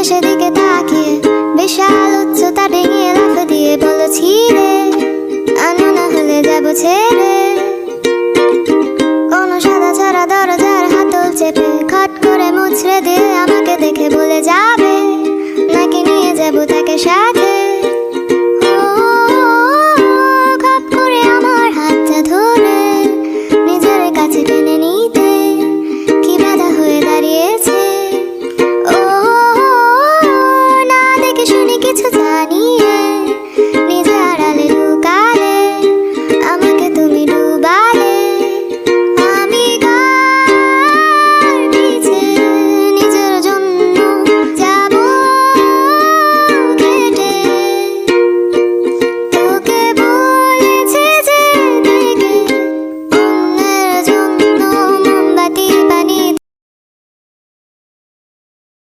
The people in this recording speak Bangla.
সেদিকে তাকিয়ে বিশাল উচ্চতা ডিঙিয়ে লাফ দিয়ে বলেছি রে, আনা না হলে যাবো ছেড়ে। কোনো সাদা ছাড়া দরজার হাতল চেপে খট করে মুচড়ে দিয়ে আমাকে দেখে বলে যাবে, নাকি নিয়ে যাবো তাকে সাথে।